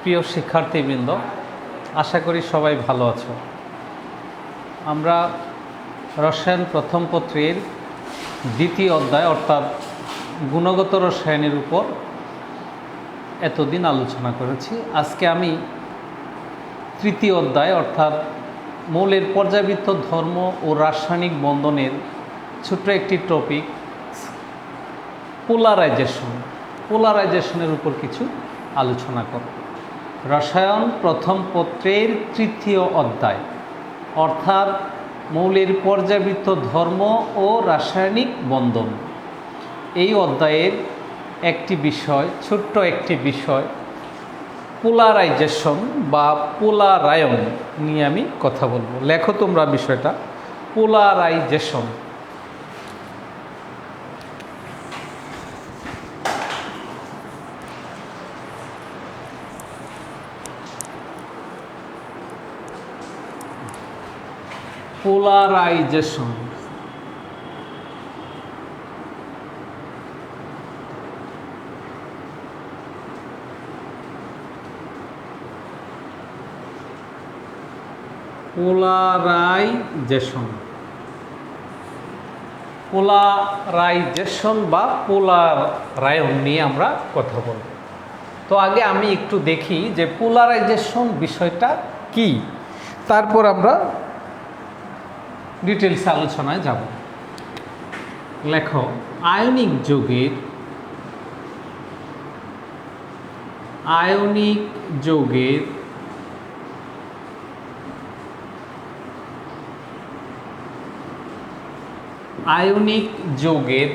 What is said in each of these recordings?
প্রিয় শিক্ষার্থীবৃন্দ, আশা করি সবাই ভালো আছো। আমরা রসায়ন প্রথম পত্রের দ্বিতীয় অধ্যায় অর্থাৎ গুণগত রসায়নের উপর এতদিন আলোচনা করেছি। আজকে আমি তৃতীয় অধ্যায় অর্থাৎ মৌলের পর্যাবৃত্ত ধর্ম ও রাসায়নিক বন্ধনের ছোট্ট একটি টপিক পোলারাইজেশনের উপর কিছু আলোচনা করব। রসায়ন প্রথম পত্রের তৃতীয় অধ্যায় অর্থাৎ মৌলের পর্যাবৃত্ত ধর্ম ও রাসায়নিক বন্ধন, এই অধ্যায়ের একটি বিষয়, ছোট্ট একটি বিষয় পোলারাইজেশন বা পোলারায়ন নিয়ে আমি কথা বলবো। লেখো তোমরা বিষয়টা, পোলারাইজেশন। পোলারাইজেশন পোলারাইজেশন বা পোলারায়ন নিয়ে আমরা কথা বলব। তো আগে আমি একটু দেখি যে পোলারাইজেশন বিষয়টা কি, তারপর আমরা ডিটেলস আলোচনায় যাব। লেখো, আয়নিক যৌগের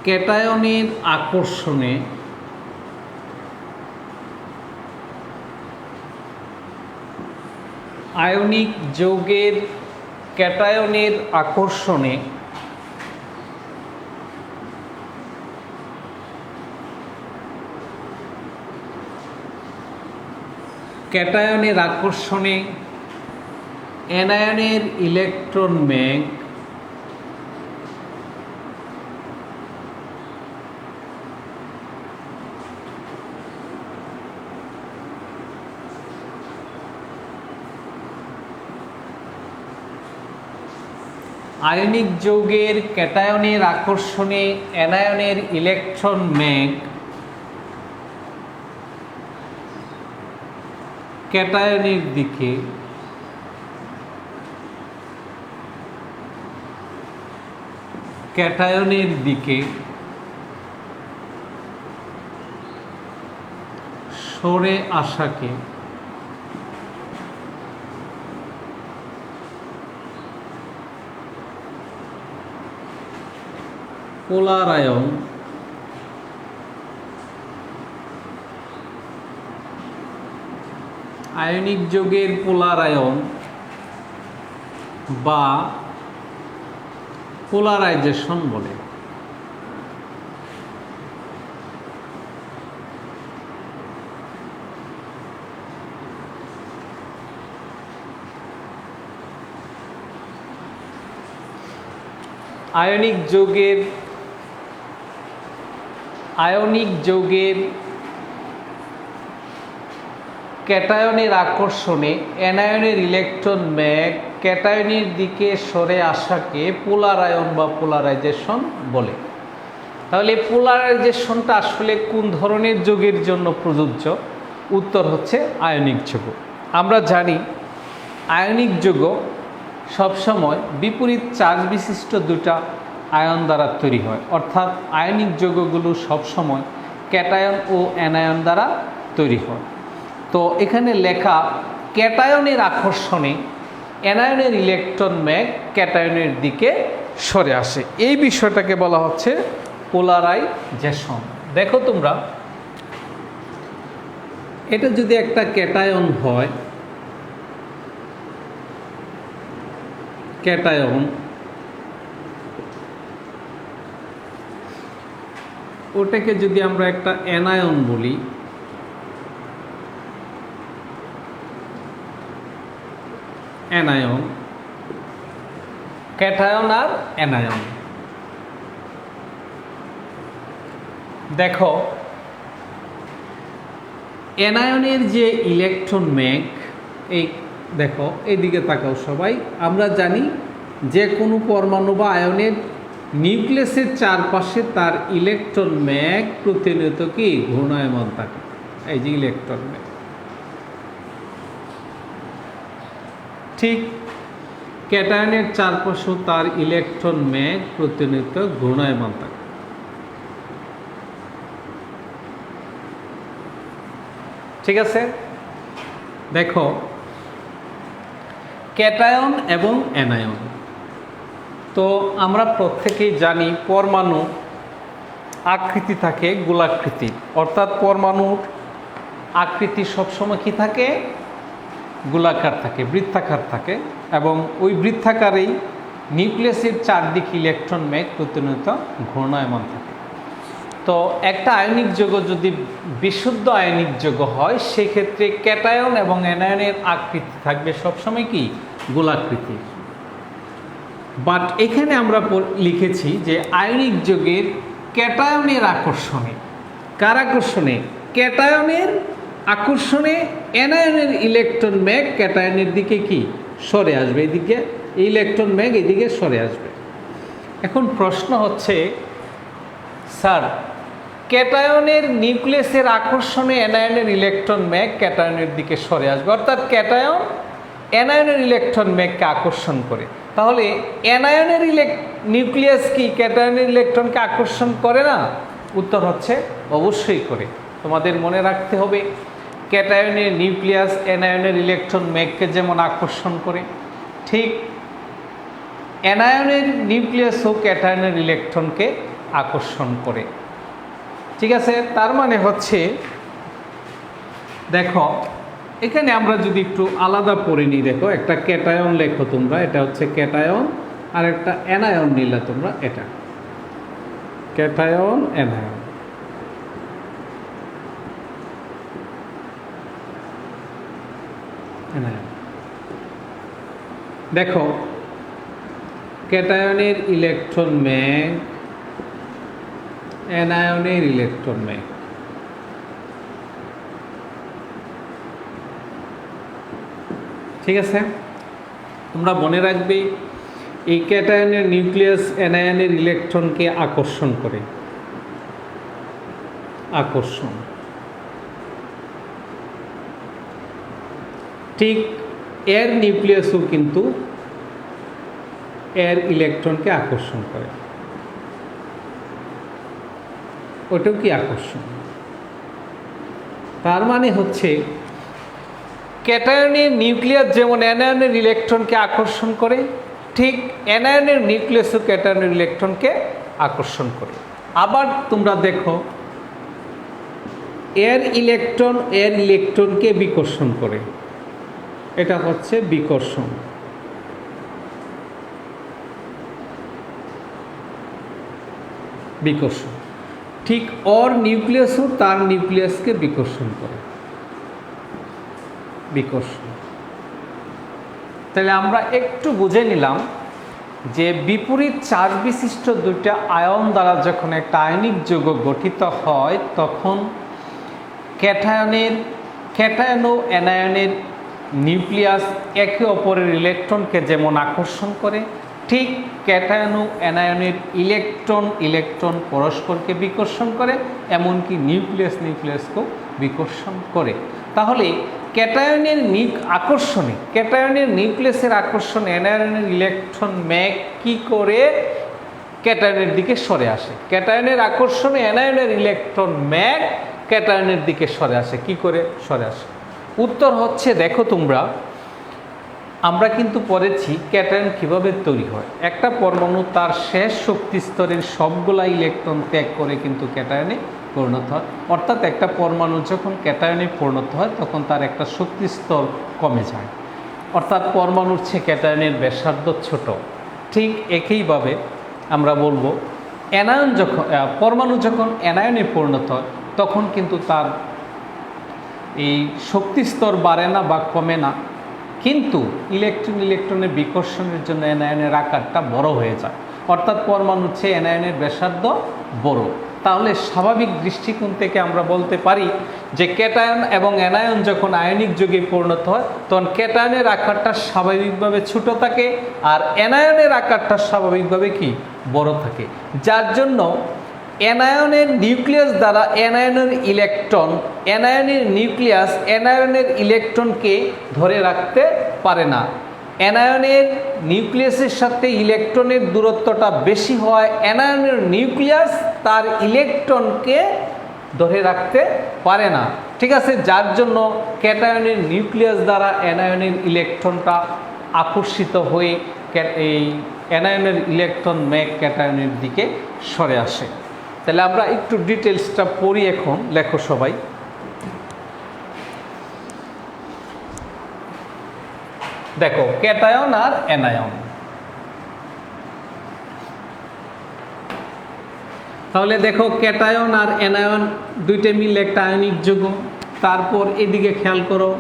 ক্যাটায়নের আকর্ষণে আয়নিক যৌগের ক্যাটায়নের আকর্ষণে অ্যানায়নের ইলেকট্রন ব্যাংক আয়নিক যৌগের ক্যাটায়নের আকর্ষণে অ্যানায়নের ইলেকট্রন ব্যাংক ক্যাটায়নের দিকে সরে আসাকে পোলারায়ন আয়নিক যৌগের পোলারায়ন বা পোলারাইজেশন বলে। আয়নিক যৌগের ক্যাটায়নের আকর্ষণে অ্যানায়নের ইলেকট্রন ব্যাংক ক্যাটায়নের দিকে সরে আসাকে পোলারায়ন বা পোলারাইজেশন বলে। তাহলে পোলারাইজেশনটা আসলে কোন ধরনের যৌগের জন্য প্রযোজ্য? উত্তর হচ্ছে আয়নিক যৌগ। আমরা জানি আয়নিক যৌগ সবসময় বিপরীত চার্জ বিশিষ্ট দুটা আয়ন দ্বারা তৈরি হয়, অর্থাৎ আয়নিক যৌগগুলো সবসময় ক্যাটায়ন ও অ্যানায়ন দ্বারা তৈরি হয়। তো এখানে লেখা ক্যাটায়নের আকর্ষণে অ্যানায়নের ইলেকট্রন ব্যাংক ক্যাটায়নের দিকে সরে আসে, এই বিষয়টাকে বলা হচ্ছে পোলারাইজেশন। দেখো তোমরা, এটা যদি একটা ক্যাটায়ন হয়, ওটাকে যদি আমরা একটা অ্যানায়ন বলি, অ্যানায়ন, ক্যাটায়ন আর অ্যানায়ন। দেখো অ্যানায়নের যে ইলেকট্রন ম্যাগ, এই দেখো এইদিকে তাকাও সবাই, আমরা জানি যে কোনো পরমাণু বা আয়নের নিউক্লিয়াসের চারপাশে তার ইলেকট্রন ম্যাগ প্রতিনিয়ত কি ঘূর্ণায়মান থাকে। এই যে ইলেকট্রন ম্যাগ, ঠিক ক্যাটায়নের চারপাশেও তার ইলেকট্রন ম্যাগ প্রতিনিয়ত ঘূর্ণায়মান থাকে। ঠিক আছে, দেখো ক্যাটায়ন এবং অ্যানায়ন, তো আমরা প্রত্যেকেই জানি পরমাণু আকৃতি থাকে গোলাকৃতি, অর্থাৎ পরমাণুর আকৃতি সবসময় কি থাকে, গোলাকার থাকে, বৃত্তাকার থাকে, এবং ওই বৃত্তাকারেই নিউক্লিয়াসের চারদিকে ইলেকট্রন ম্যাগ প্রতিনিয়ত ঘূর্ণায়মান থাকে। তো একটা আয়নিক যৌগ যদি বিশুদ্ধ আয়নিক যৌগ হয়, সেক্ষেত্রে ক্যাটায়ন এবং অ্যানায়নের আকৃতি থাকবে সবসময় কি গোলাকৃতি। বাট এখানে আমরা লিখেছি যে আয়নিক যৌগের ক্যাটায়নের আকর্ষণে, কার আকর্ষণে, ক্যাটায়নের আকর্ষণে অ্যানায়নের ইলেকট্রন ম্যাগ ক্যাটায়নের দিকে কি সরে আসবে, এদিকে ইলেকট্রন ম্যাগ এদিকে সরে আসবে। এখন প্রশ্ন হচ্ছে, স্যার ক্যাটায়নের নিউক্লিয়াসের আকর্ষণে অ্যানায়নের ইলেকট্রন ম্যাগ ক্যাটায়নের দিকে সরে আসবে, অর্থাৎ ক্যাটায়ন অ্যানায়নের ইলেকট্রন ম্যাগকে আকর্ষণ করে, তাহলে অ্যানায়নের নিউক্লিয়াস কি ক্যাটায়নের ইলেকট্রনকে আকর্ষণ করে না? উত্তর হচ্ছে অবশ্যই করে। তোমাদের মনে রাখতে হবে, ক্যাটায়নের নিউক্লিয়াস অ্যানায়নের ইলেকট্রন ম্যাগকে যেমন আকর্ষণ করে, ঠিক অ্যানায়নের নিউক্লিয়াসও ক্যাটায়নের ইলেকট্রনকে আকর্ষণ করে। ঠিক আছে, তার মানে হচ্ছে দেখো এখানে আমরা যদি একটু আলাদা পড়ে নিই, দেখো একটা ক্যাটায়ন লেখো তোমরা, এটা হচ্ছে ক্যাটায়ন, আর একটা অ্যানায়ন নিলে তোমরা, এটা ক্যাটায়ন অ্যানায়ন। দেখো ক্যাটায়নের ইলেকট্রন ম্যাগ, অ্যানায়নের ইলেকট্রন ম্যাগ। ঠিক আছে, তোমরা মনে রাখবে এই ক্যাটায়নের নিউক্লিয়াস অ্যানায়নের ইলেকট্রনকে আকর্ষণ করে, আকর্ষণ, ঠিক এর নিউক্লিয়াসও কিন্তু এর ইলেকট্রনকে আকর্ষণ করে, ওটাও কি আকর্ষণ। তার মানে হচ্ছে ক্যাটায়নের নিউক্লিয়াস যেমন অ্যানায়নের ইলেকট্রনকে আকর্ষণ করে, ঠিক অ্যানায়নের নিউক্লিয়াসও ক্যাটায়নের ইলেকট্রনকে আকর্ষণ করে। আবার তোমরা দেখো এর ইলেকট্রনকে বিকর্ষণ করে, এটা হচ্ছে বিকর্ষণ। বিকর্ষণ, ঠিক ওর নিউক্লিয়াসও তার নিউক্লিয়াসকে বিকর্ষণ করে, বিকর্ষণ। তাহলে আমরা একটু বুঝে নিলাম যে বিপরীত চার্জ বিশিষ্ট দুইটা আয়ন দ্বারা যখন একটা আয়নিক যৌগ গঠিত হয়, তখন ক্যাটায়ন ও অ্যানায়নের নিউক্লিয়াস একে অপরের ইলেকট্রনকে যেমন আকর্ষণ করে, ঠিক ক্যাটায়ন ও অ্যানায়নের ইলেকট্রন পরস্পরকে বিকর্ষণ করে, এমনকি নিউক্লিয়াসকেও বিকর্ষণ করে। তাহলে ক্যাটায়নের নিউক্লিয়াসের আকর্ষণে অ্যানায়নের ইলেকট্রন ম্যাগ কি করে ক্যাটায়নের দিকে সরে আসে, ক্যাটায়নের আকর্ষণে অ্যানায়নের ইলেকট্রন ম্যাগ ক্যাটায়নের দিকে সরে আসে, কি করে সরে আসে? উত্তর হচ্ছে, দেখো তোমরা, আমরা কিন্তু পড়েছি ক্যাটায়ন কিভাবে তৈরি হয়। একটা পরমাণু তার শেষ শক্তি স্তরের সবগুলা ইলেকট্রন ত্যাগ করে কিন্তু ক্যাটায়নে পরিণত হয়, অর্থাৎ একটা পরমাণু যখন ক্যাটায়নে পরিণত হয় তখন তার একটা শক্তি স্তর কমে যায়, অর্থাৎ পরমাণুর চেয়ে ক্যাটায়নের ব্যাসার্ধ ছোট। ঠিক একইভাবে আমরা বলবো পরমাণু যখন অ্যানায়নে পরিণত হয় তখন কিন্তু তার এই শক্তি স্তর বাড়ে না বা কমে না, কিন্তু ইলেকট্রনের বিকর্ষণের জন্য অ্যানায়নের আকারটা বড় হয়ে যায়, অর্থাৎ পরমাণুর চেয়ে অ্যানায়নের ব্যাসার্ধ বড়। তাহলে স্বাভাবিক দৃষ্টিকোণ থেকে আমরা বলতে পারি যে ক্যাটায়ন এবং অ্যানায়ন যখন আয়নিক যৌগে পরিণত হয় তখন ক্যাটায়নের আকারটা স্বাভাবিকভাবে ছোট থাকে আর অ্যানায়নের আকারটা স্বাভাবিকভাবে কি বড় থাকে, যার জন্য অ্যানায়নের নিউক্লিয়াস দ্বারা অ্যানায়নের নিউক্লিয়াস অ্যানায়নের ইলেকট্রনকে ধরে রাখতে পারে না। অ্যানায়নের নিউক্লিয়াসের সাথে ইলেকট্রনের দূরত্বটা বেশি হয়, অ্যানায়নের নিউক্লিয়াস তার ইলেকট্রনকে ধরে রাখতে পারে না, ঠিক আছে, যার জন্য ক্যাটায়নের নিউক্লিয়াস দ্বারা অ্যানায়নের ইলেকট্রনটা আকর্ষিত হয়ে এই অ্যানায়নের ইলেকট্রন ম্যাগ ক্যাটায়নের দিকে সরে আসে। তাহলে আমরা একটু ডিটেলসটা পড়ি এখন, লেখো সবাই। দেখো ক্যাটায়ন আর অ্যানায়ন, তাহলে দেখো ক্যাটায়ন আর অ্যানায়ন দুইটা মিলে একটা আয়নিক যৌগ। তারপর এদিকে খেয়াল করো,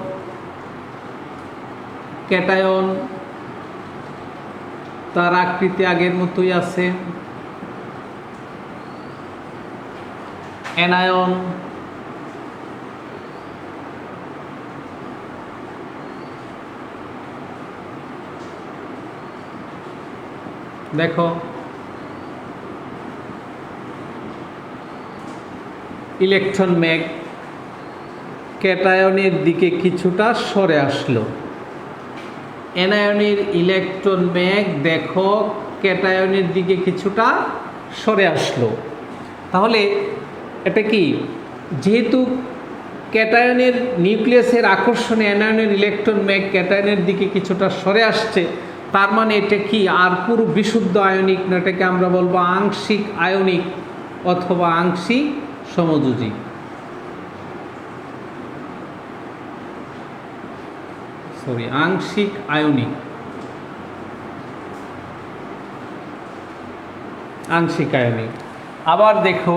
ক্যাটায়ন তার আকৃতি আগের মতোই আছে, অ্যানায়ন দেখো ইলেকট্রন ম্যাগ ক্যাটায়নের দিকে কিছুটা সরে আসলো, অ্যানায়নের ইলেকট্রন ম্যাগ দেখো ক্যাটায়নের দিকে কিছুটা সরে আসলো। তাহলে এটা কি, যেহেতু ক্যাটায়নের নিউক্লিয়াসের আকর্ষণে অ্যানায়নের ইলেকট্রন ম্যাগ ক্যাটায়নের দিকে কিছুটা সরে আসছে, তার মানে এটা কি আর পুরো বিশুদ্ধ আয়নিক না, এটাকে আমরা বলবো আংশিক আয়নিক অথবা আংশিক সমযোজী। আংশিক আয়নিক, আংশিক আয়নিক। আবার দেখো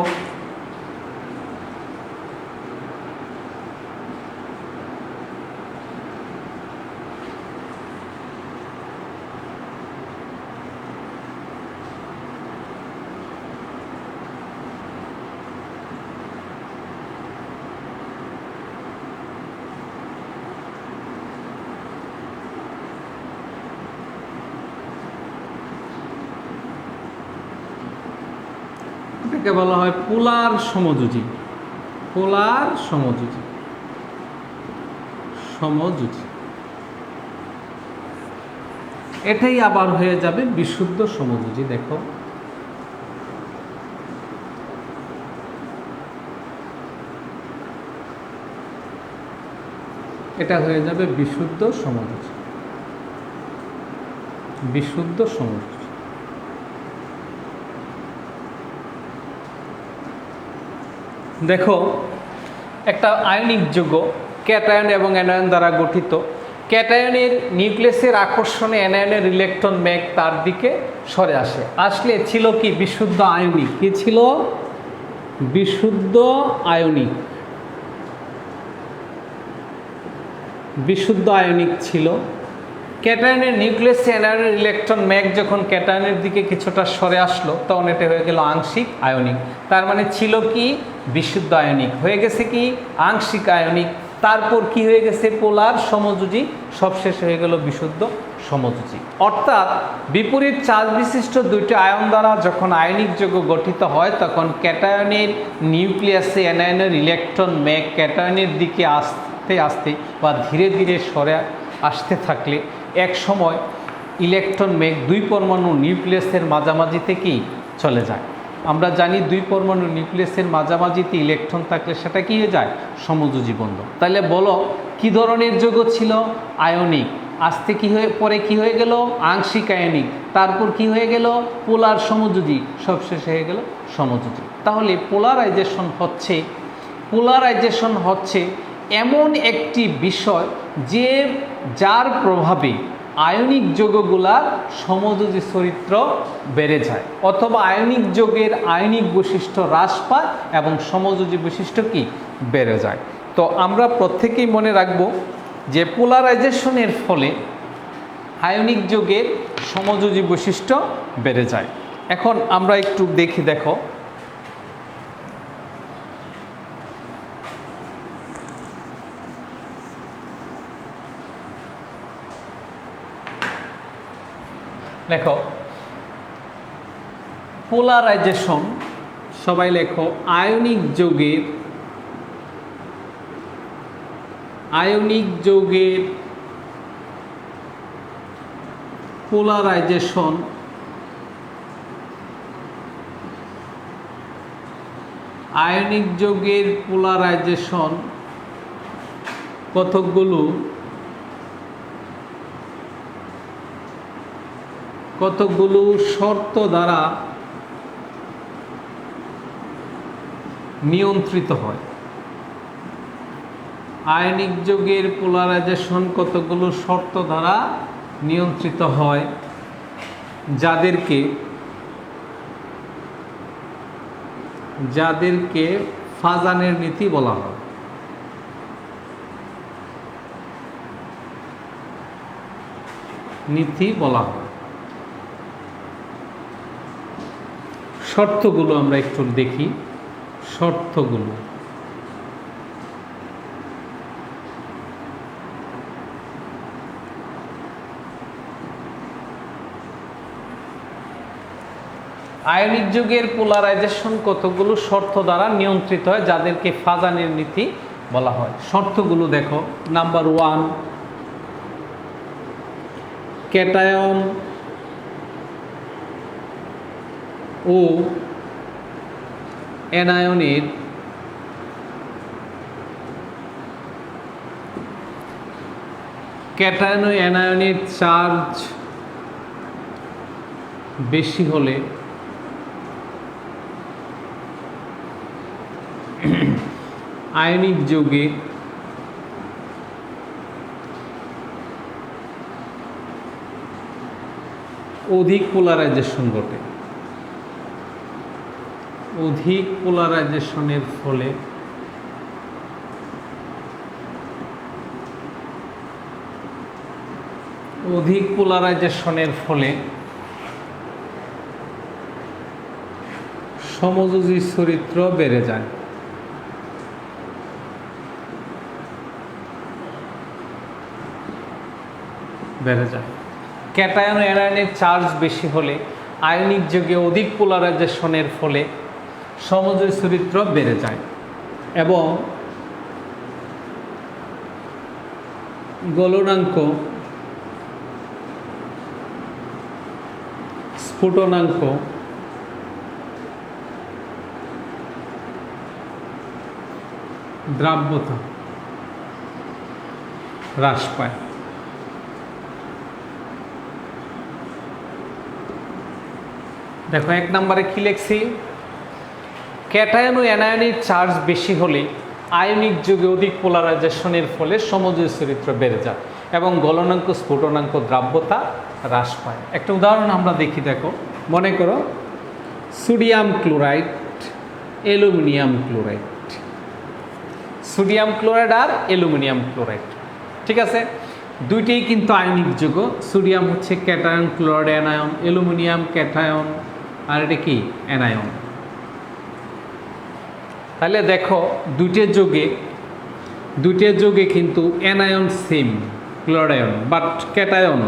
এটাকে বলা হয় পোলার সমযোজী, পোলার সমযোজী, সমযোজী। এটাই আবার হয়ে যাবে বিশুদ্ধ সমযোজী। দেখো এটা হয়ে যাবে বিশুদ্ধ সমযোজী, বিশুদ্ধ সমযোজী। দেখো একটা আয়নিক যৌগ ক্যাটায়ন এবং অ্যানায়ন দ্বারা গঠিত, ক্যাটায়নের নিউক্লিয়াসের আকর্ষণে অ্যানায়নের ইলেকট্রন ম্যাগ তার দিকে সরে আসে, আসলে ছিল কি বিশুদ্ধ আয়নিক, কি ছিল বিশুদ্ধ আয়নিক, বিশুদ্ধ আয়নিক ছিল। ক্যাটায়নের নিউক্লিয়াসে অ্যানায়নের ইলেকট্রন ম্যাগ যখন ক্যাটায়নের দিকে কিছুটা সরে আসলো তখন এটা হয়ে গেল আংশিক আয়নিক, তার মানে ছিল কি বিশুদ্ধ আয়নিক, হয়ে গেছে কি আংশিক আয়নিক, তারপর কি হয়ে গেছে পোলার সমযোজী, সবশেষ হয়ে গেল বিশুদ্ধ সমযোজী। অর্থাৎ বিপরীত চার্জ বিশিষ্ট দুইটি আয়ন দ্বারা যখন আয়নিক যৌগ গঠিত হয় তখন ক্যাটায়নের নিউক্লিয়াসে অ্যানায়নের ইলেকট্রন ম্যাগ ক্যাটায়নের দিকে আস্তে আস্তে বা ধীরে ধীরে সরে আসতে থাকলে এক সময় ইলেকট্রন ম্যাগ দুই পরমাণু নিউক্লিয়াসের মাঝামাঝি থেকেই চলে যায়। আমরা জানি দুই পরমাণু নিউক্লিয়াসের মাঝামাঝিতে ইলেকট্রন থাকলে সেটা কি হয়ে যায় সমযোজী বন্ধন। তাহলে বলো কি ধরনের যৌগ ছিল আয়নিক, আস্তে কি হয়ে পরে কি হয়ে গেল আংশিক আয়নিক, তারপর কি হয়ে গেল পোলার সমযোজী, সবশেষে হয়ে গেল সমযোজী। তাহলে পোলারাইজেশন হচ্ছে এমন একটি বিষয় যে যার প্রভাবে আয়নিক যৌগগুলার সমযোজী চরিত্র বেড়ে যায় অথবা আয়নিক যৌগের আয়নিক বৈশিষ্ট্য হ্রাস পায় এবং সমযোজী বৈশিষ্ট্য কি বেড়ে যায়। তো আমরা প্রত্যেকেই মনে রাখব যে পোলারাইজেশনের ফলে আয়নিক যৌগের সমযোজী বৈশিষ্ট্য বেড়ে যায়। এখন আমরা একটু দেখো লেখো পোলারাইজেশন, সবাই লেখো আয়নিক যৌগের পোলারাইজেশন আয়নিক যৌগের পোলারাইজেশন কতগুলো শর্ত দ্বারা নিয়ন্ত্রিত হয়। আয়নিক যৌগের পোলারাইজেশন কতগুলো শর্ত দ্বারা নিয়ন্ত্রিত হয়, যাদেরকে ফাজানের নীতি বলা হয়। শর্তগুলো আমরা একটু দেখি। শর্তগুলো আয়নিক যৌগের পোলারাইজেশন কতগুলো শর্ত দ্বারা নিয়ন্ত্রিত হয়, যাদেরকে ফাজানের নীতি বলা হয়। শর্তগুলো দেখো। নাম্বার 1, ক্যাটায়ন ও অ্যানায়নের চার্জ বেশি হলে আয়নিক যৌগে অধিক পোলারাইজেশন ঘটে। অধিক পোলারাইজেশনের ফলে সমযোজী চরিত্র বেড়ে যায়। ক্যাটায়ন ও অ্যানায়নের চার্জ বেশি হলে আয়নিক যৌগে অধিক পোলারাইজেশনের ফলে সমযোজী চরিত্র বেড়ে যায় এবং গলনাঙ্ক, স্ফুটনাঙ্ক দ্রাব্যতা হ্রাস পায়। দেখো 1 নম্বরে কি লিখছি, ক্যাটায়ন ও অ্যানায়নের চার্জ বেশি হলে আয়নিক যৌগে অধিক পোলারাইজেশনের ফলে সমযোজী চরিত্র বেড়ে যায় এবং গলনাঙ্ক, স্ফুটনাঙ্ক দ্রাব্যতা হ্রাস পায়। একটা উদাহরণ আমরা দেখি। দেখো, মনে করো sodium chloride, aluminium chloride, sodium chloride আর অ্যালুমিনিয়াম ক্লোরাইড, ঠিক আছে? দুইটাই কিন্তু আয়নিক যৌগ। সোডিয়াম হচ্ছে cation, chloride anion, aluminium cation, আর এটা কি অ্যানায়ন। তাহলে দেখো দুইটা যোগে কিন্তু anion same chloride, but cation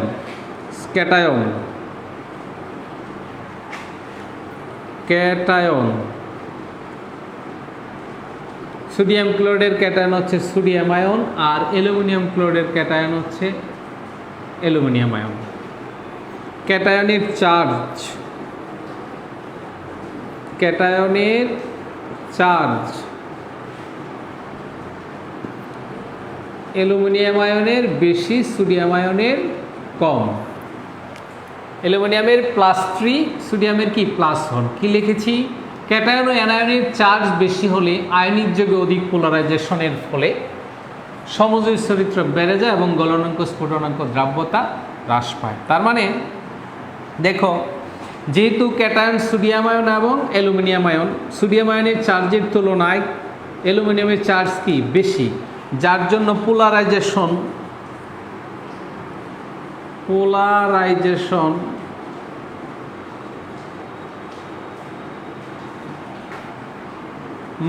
sodium ক্লোরাইডের ক্যাটায়ন হচ্ছে সোডিয়াম আয়ন, আর অ্যালুমিনিয়াম ক্লোরাইডের ক্যাটায়ন হচ্ছে অ্যালুমিনিয়াম আয়ন। ক্যাটায়নের চার্জ অ্যালুমিনিয়াম আয়নের বেশি, সোডিয়াম আয়নের কম। অ্যালুমিনিয়ামের +3, সোডিয়ামের কি +1। কি লিখেছি? ক্যাটায়ন ও অ্যানায়নের চার্জ বেশি হলে আয়নিক যৌগে অধিক পোলারাইজেশনের ফলে সমযোজী চরিত্র বেড়ে যায় এবং গলনাঙ্ক, স্ফুটনাঙ্ক দ্রাব্যতা হ্রাস পায়। তার মানে দেখো, যেহেতু ক্যাটায়ন সোডিয়াম আয়ন এবং অ্যালুমিনিয়াম আয়ন, সোডিয়াম আয়নের চার্জের তুলনায় অ্যালুমিনিয়ামের চার্জ কি বেশি, যার জন্য পোলারাইজেশন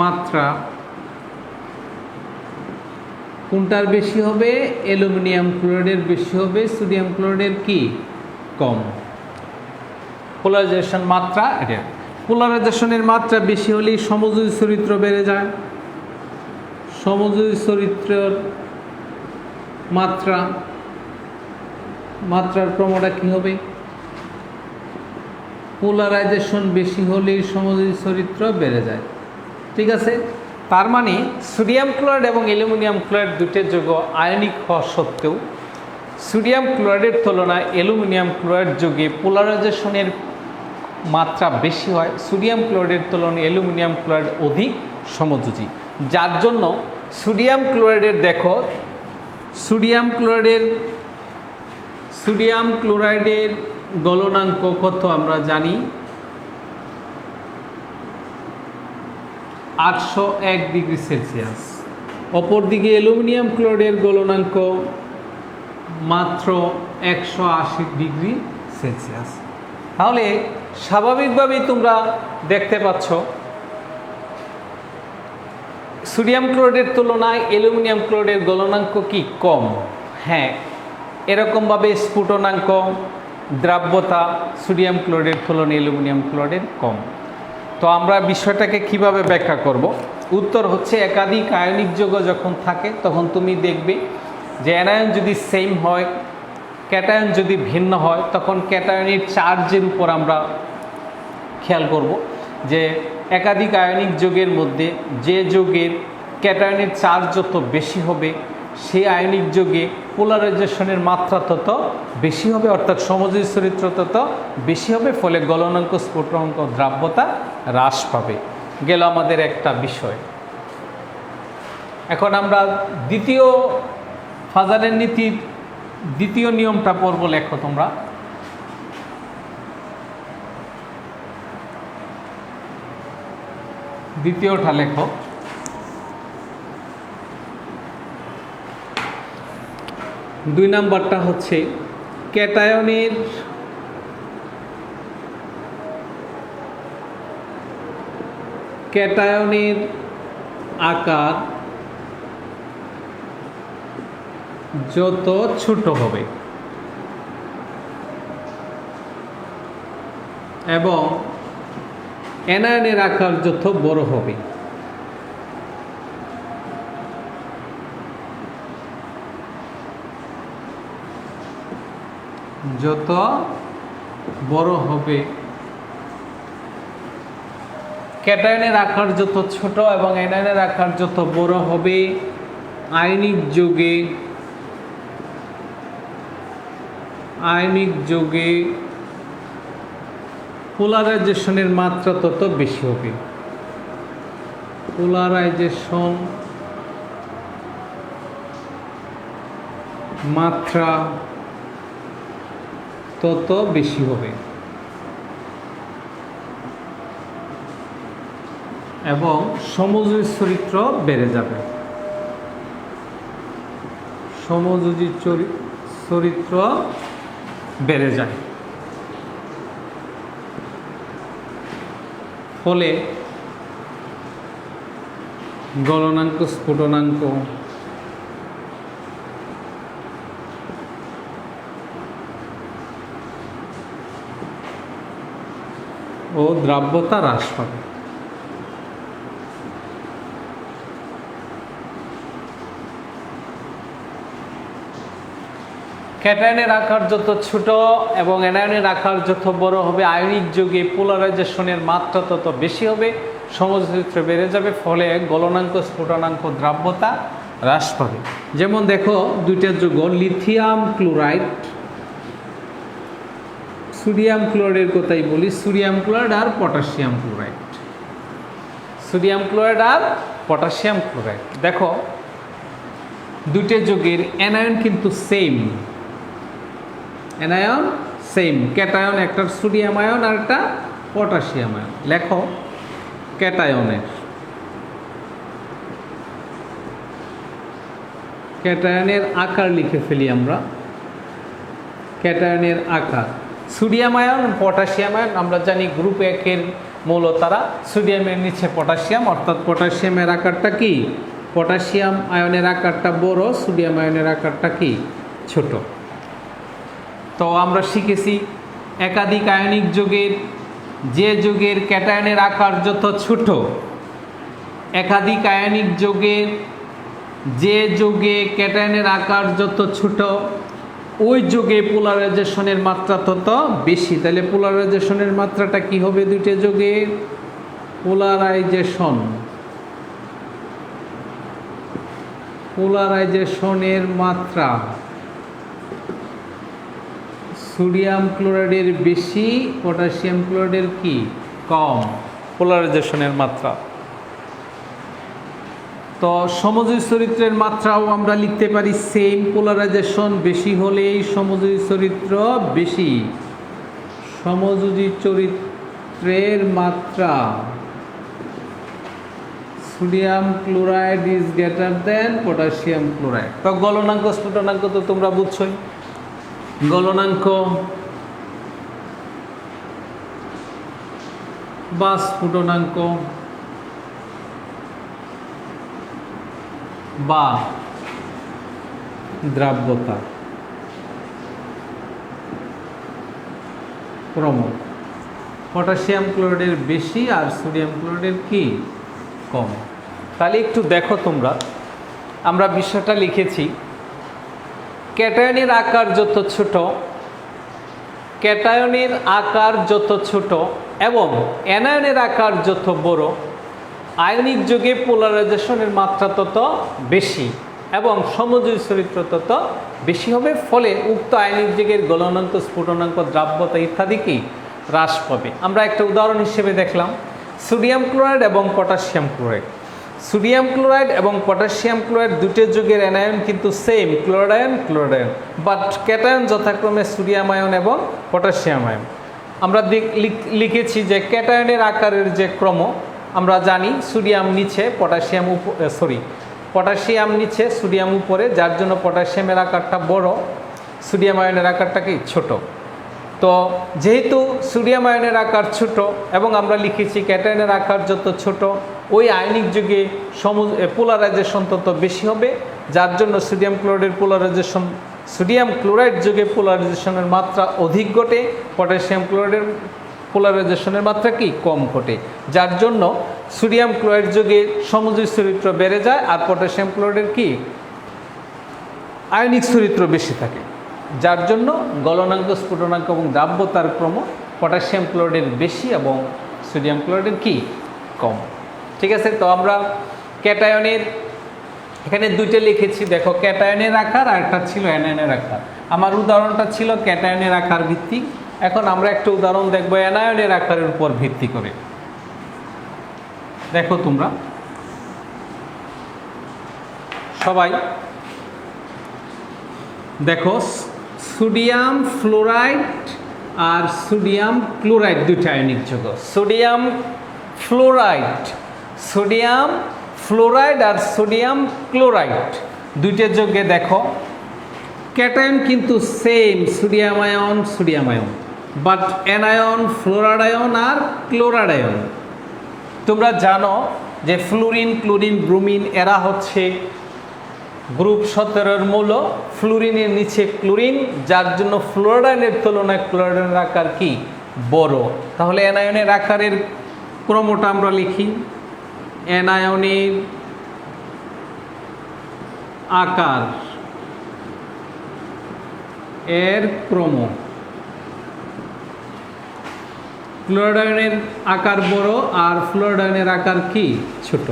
মাত্রা কোনটার বেশি হবে? অ্যালুমিনিয়াম ক্লোরাইডের বেশি হবে, সোডিয়াম ক্লোরাইডের কি কম। পোলারাইজেশন মাত্রা এটা। পোলারাইজেশনের মাত্রা বেশি হলেই সমযোজী চরিত্র বেড়ে যায়। সমযোজী চরিত্রের মাত্রার ক্রমটা কী হবে? পোলারাইজেশন বেশি হলেই সমযোজী চরিত্র বেড়ে যায়। ঠিক আছে, তার মানে সোডিয়াম ক্লোরাইড এবং অ্যালুমিনিয়াম ক্লোরাইড দুটির যৌগ আয়নিক হওয়া সত্ত্বেও সোডিয়াম ক্লোরাইডের তুলনায় অ্যালুমিনিয়াম ক্লোরাইড যৌগে পোলারাইজেশনের মাত্রা বেশি হয়। সোডিয়াম ক্লোরাইডের তুলনায় অ্যালুমিনিয়াম ক্লোরাইড অধিক সমযোজী, যার জন্য সোডিয়াম ক্লোরাইডের দেখো সোডিয়াম ক্লোরাইডের গলনাঙ্ক কত আমরা জানি, 801 ডিগ্রি সেলসিয়াস। অপরদিকে অ্যালুমিনিয়াম ক্লোরাইডের গলনাঙ্ক মাত্র 180 ডিগ্রি সেলসিয়াস। তাহলে স্বাভাবিকভাবেই তোমরা দেখতে পাচ্ছ সোডিয়াম ক্লোরাইডের তুলনায় অ্যালুমিনিয়াম ক্লোরাইডের গলনাঙ্ক কি কম? হ্যাঁ, এরকমভাবে স্ফুটনাঙ্ক, দ্রাব্যতা সোডিয়াম ক্লোরাইডের তুলনায় অ্যালুমিনিয়াম ক্লোরাইডের কম। তো আমরা বিষয়টাকে কিভাবে ব্যাখ্যা করব? উত্তর হচ্ছে একাধিক আয়নিক যৌগ যখন থাকে তখন তুমি দেখবে যে অ্যানায়ন যদি সেম হয়, ক্যাটায়ন যদি ভিন্ন হয়, তখন ক্যাটায়নের চার্জের উপর আমরা খেয়াল করব যে একাধিক আয়নিক যৌগের মধ্যে যে যৌগের ক্যাটায়নের চার্জ যত বেশি হবে সেই আয়নিক যৌগে পোলারাইজেশনের মাত্রা তত বেশি হবে, অর্থাৎ সমযোজী চরিত্র তত বেশি হবে, ফলে গলনাঙ্ক, স্ফুটনাঙ্ক, দ্রাব্যতা হ্রাস পাবে। গেল আমাদের একটা বিষয়। এখন আমরা দ্বিতীয় ফাজারের নীতির দ্বিতীয় নিয়মটা পড়ব। লেখো তোমরা। দ্বিতীয়টা লেখো। দুই নাম্বারটা হচ্ছে ক্যাটায়নের আকার যত ছোট হবে এবং অ্যানায়নের আকার যত বড় হবে, যত বড় হবে ক্যাটায়নের আকার যত ছোট এবং অ্যানায়নের আকার যত বড় হবে, আয়নিক যৌগে পোলারাইজেশনের মাত্রা তত বেশি হবে। পোলারাইজেশন মাত্রা তত বেশি হবে এবং সমযোজী চরিত্র বেড়ে যাবে। সমযোজী চরিত্র বেড়ে যায়, ফলে গলনাঙ্ক, স্ফুটনাঙ্ক ও দ্রাব্যতা হ্রাস পাবে। ক্যাটায়নের আকার যত ছোট এবং অ্যানায়নের আকার যত বড় হবে, আয়নিক যৌগে পোলারাইজেশনের মাত্রা তত বেশি হবে, সমযোজী চরিত্র বেড়ে যাবে, ফলে গলনাঙ্ক, স্ফুটনাঙ্ক, দ্রাব্যতা হ্রাস পাবে। যেমন দেখো দুইটা যৌগ লিথিয়াম ক্লোরাইড, সোডিয়াম ক্লোরাইডের কথাই বলি, সোডিয়াম ক্লোরাইড আর পটাশিয়াম ক্লোরাইড। সোডিয়াম ক্লোরাইড আর পটাশিয়াম ক্লোরাইড, দেখো দুইটা যৌগের অ্যানায়ন কিন্তু সেম। অ্যানায়ন সেম, ক্যাটায়ন একটা সোডিয়াম আয়ন আর একটা পটাশিয়াম আয়ন। লেখো ক্যাটায়নের আকার লিখে ফেলি আমরা। ক্যাটায়নের আকার সোডিয়াম আয়ন, পটাশিয়াম আয়ন আমরা জানি গ্রুপ 1-এর মৌল তারা, সোডিয়ামের নিচে পটাশিয়াম, অর্থাৎ পটাশিয়ামের আকারটা কি? পটাশিয়াম আয়নের আকারটা বড়, সোডিয়াম আয়নের আকারটা কি? ছোট। তো আমরা শিখেছি একাধিক আয়নিক যৌগের যে যৌগের ক্যাটায়নের আকার যত ছোট, একাধিক আয়নিক যৌগের যে যৌগে ক্যাটায়নের আকার যত ছোট ওই যৌগে পোলারাইজেশনের মাত্রা তত বেশি। তাহলে পোলারাইজেশনের মাত্রাটা কি হবে? দুইটা যৌগের পোলারাইজেশনের মাত্রা সোডিয়াম ক্লোরাইডের বেশি, পটাশিয়াম ক্লোরাইডের কি কম পোলারাইজেশনের মাত্রা। তো সমযোজী চরিত্রের মাত্রাও আমরা লিখতে পারি সেম, পোলারাইজেশন বেশি হলেই সমযোজী চরিত্র বেশি। সমযোজী চরিত্রের মাত্রা sodium chloride is greater than potassium chloride. তো গলনাঙ্ক স্ফুটনাঙ্ক তো তোমরা বুঝছোই। গলনাঙ্ক বা স্ফুটনাঙ্ক বা দ্রাব্যতা ক্রম পটাশিয়াম ক্লোরাইডের বেশি আর সোডিয়াম ক্লোরাইডের কি কম। তাহলে একটু দেখো তোমরা, আমরা বিষয়টা লিখেছি ক্যাটায়নের আকার যত ছোট, ক্যাটায়নের আকার যত ছোট এবং অ্যানায়নের আকার যত বড়, আয়নিক যৌগে পোলারাইজেশনের মাত্রা তত বেশি এবং সমযোজী চরিত্র তত বেশি হবে। ফলে উক্ত আয়নিক যৌগের গলনাঙ্ক, স্ফুটনাঙ্ক, দ্রাব্যতা ইত্যাদি কি হ্রাস পাবে। আমরা একটা উদাহরণ হিসেবে দেখলাম সোডিয়াম ক্লোরাইড এবং পটাশিয়াম ক্লোরাইড। সোডিয়াম ক্লোরাইড এবং পটাশিয়াম ক্লোরাইড দুটো যৌগের অ্যানায়ন কিন্তু same, chloride ion, but cation যথাক্রমে সোডিয়াম আয়ন এবং পটাশিয়াম আয়ন। আমরা লিখেছি যে ক্যাটায়নের আকারের যে ক্রম আমরা জানি সোডিয়াম নিচে পটাশিয়াম নিচে সোডিয়াম উপরে, যার জন্য পটাশিয়ামের আকারটা বড়, সোডিয়াম আয়নের আকারটা কি ছোট। তো যেহেতু সোডিয়াম আয়নের আকার ছোট এবং আমরা লিখেছি ক্যাটায়নের আকার যত ছোট ওই আয়নিক যৌগে পোলারাইজেশন তত বেশি হবে, যার জন্য সোডিয়াম ক্লোরাইড যৌগে পোলারাইজেশনের মাত্রা অধিক ঘটে, পটাশিয়াম ক্লোরাইডের পোলারাইজেশনের মাত্রা কি কম ঘটে, যার জন্য সোডিয়াম ক্লোরাইড যৌগে সমযোজী চরিত্র বেড়ে যায় আর পটাশিয়াম ক্লোরাইডের কি আয়নিক চরিত্র বেশি থাকে, যার জন্য গলনাঙ্ক, স্ফুটনাঙ্ক এবং দ্রাব্যতার ক্রম পটাশিয়াম ক্লোরাইডের বেশি এবং সোডিয়াম ক্লোরাইডের কি কম। ঠিক আছে, তো আমরা ক্যাটায়নের এখানে দুইটা লিখেছি, দেখো ক্যাটায়নের আকার আর একটা ছিল অ্যানায়নের আকার। আমার উদাহরণটা ছিল ক্যাটায়নের আকার ভিত্তিক, এখন আমরা একটা উদাহরণ দেখব অ্যানায়নের আকারের উপর ভিত্তি করে। দেখো তোমরা সবাই দেখো সোডিয়াম ফ্লোরাইড আর সোডিয়াম ক্লোরাইড দুইটা আয়নিক যৌগ। সোডিয়াম ফ্লোরাইড আর সোডিয়াম ক্লোরাইড দুইটা যৌগে দেখো ক্যাটায়ন কিন্তু same, sodium ion, but anion fluoride ion আর ক্লোরাইড আয়ন। তোমরা জানো যে ফ্লুরিন, ক্লোরিন, ব্রোমিন এরা হচ্ছে গ্রুপ 17 মৌল, ফ্লুরিনের নিচে ক্লোরিন, যার জন্য ফ্লোরাইডের তুলনায় ক্লোরাইডের আকার কি বড়। তাহলে অ্যানায়নের আকারের ক্রমটা আমরা লিখি, অ্যানায়নের আকার এর ক্রম, ক্লোরাইডের আকার বড় আর ফ্লোরাইডের আকার কি ছোট।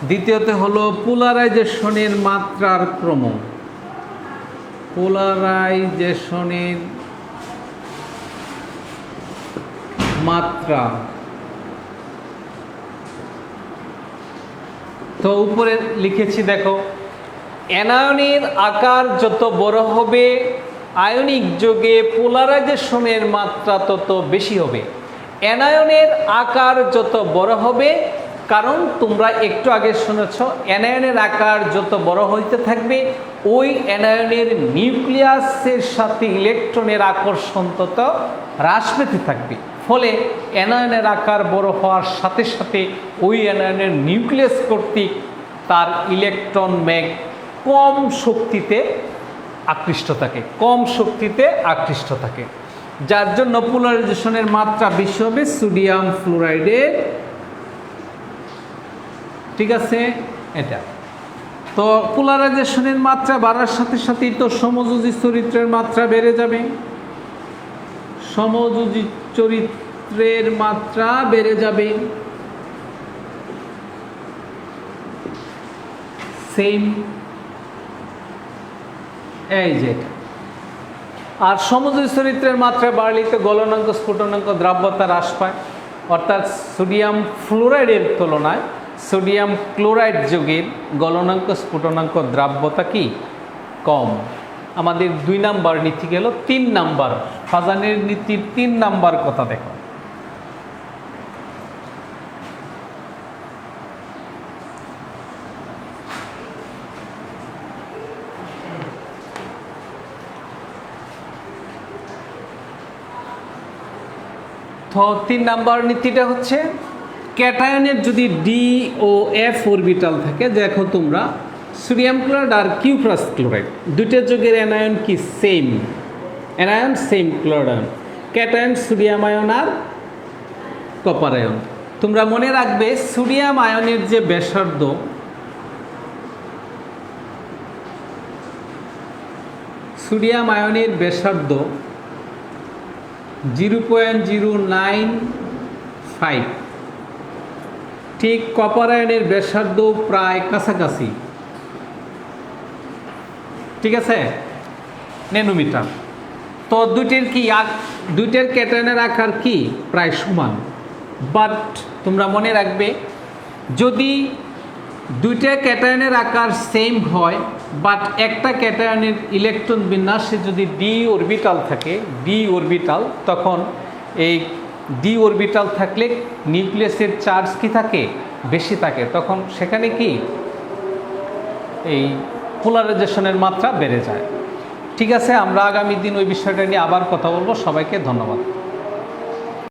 দ্বিতীয়তে হলো পোলারাইজেশনের মাত্রার ক্রম, পোলারাইজেশনের মাত্রা। তো উপরে লিখেছি দেখো অ্যানায়নের আকার যত বড় হবে আয়নিক যৌগে পোলারাইজেশনের মাত্রা তত বেশি হবে। অ্যানায়নের আকার যত বড় হবে, কারণ তোমরা একটু আগে শুনেছ অ্যানায়নের আকার যত বড় হইতে থাকবে ওই অ্যানায়নের নিউক্লিয়াসের সাথে ইলেকট্রনের আকর্ষণ তত হ্রাস পেতে থাকবে। ফলে অ্যানায়নের আকার বড় হওয়ার সাথে সাথে ওই অ্যানায়নের নিউক্লিয়াস কর্তৃক তার ইলেকট্রন ম্যাগ কম শক্তিতে আকৃষ্ট থাকে। যার জন্য পোলারাইজেশনের মাত্রা বেশি হবে সোডিয়াম ফ্লোরাইডের। ঠিক আছে, এটা তো পোলারাইজেশনের মাত্রা বাড়ার সাথে সাথেই তো সমযোজী চরিত্রের মাত্রা বেড়ে যাবে। সমযোজী চরিত্রের মাত্রা বেড়ে যাবে। সেম এই যে, আর সমযোজী চরিত্রের মাত্রা বাড়লে তো গলনাঙ্ক স্ফুটনাঙ্ক দ্রাব্যতা হ্রাস পায়, অর্থাৎ সোডিয়াম ফ্লোরাইডের তুলনায় সোডিয়াম ক্লোরাইড যৌগের গলনাঙ্ক স্ফুটনাঙ্ক দ্রাব্যতা কি কম। আমাদের 2 নাম্বার নীতি গেল। 3 নাম্বার ফাজানের নীতির 3 নাম্বার কথা দেখো। তো 3 নাম্বার নীতিটা হচ্ছে ক্যাটায়নের যদি ডি ও এফ অরবিটাল থাকে, দেখো তোমরা সোডিয়াম ক্লোরাইড আর কিউ প্লাস ক্লোরাইড দুইটা যৌগের অ্যানায়ন কি same, anion same chloride ion, cation sodium ion আর কপার আয়ন। তোমরা মনে রাখবে সোডিয়াম আয়নের যে ব্যাসার্ধ, সোডিয়াম আয়নের ব্যাসার্ধ 0.095, ঠিক কপার আয়নের ব্যাসার্ধ প্রায় কাছাকাছি। ঠিক আছে, ন্যানোমিটার। তো দুইটার ক্যাটায়নের আকার কি প্রায় সমান। বাট তোমরা মনে রাখবে যদি দুইটা ক্যাটায়নের আকার সেম হয়, বাট একটা ক্যাটায়নের ইলেকট্রন বিন্যাসে যদি ডি অরবিটাল থাকে, ডি অরবিটাল, তখন এই ডি অরবিটাল থাকলে নিউক্লিয়াসের চার্জ কি থাকে বেশি থাকে, তখন সেখানে কি এই পোলারাইজেশনের মাত্রা বেড়ে যায়। ঠিক আছে, আমরা আগামী দিন ওই বিষয়টা নিয়ে আবার কথা বলবো। সবাইকে ধন্যবাদ।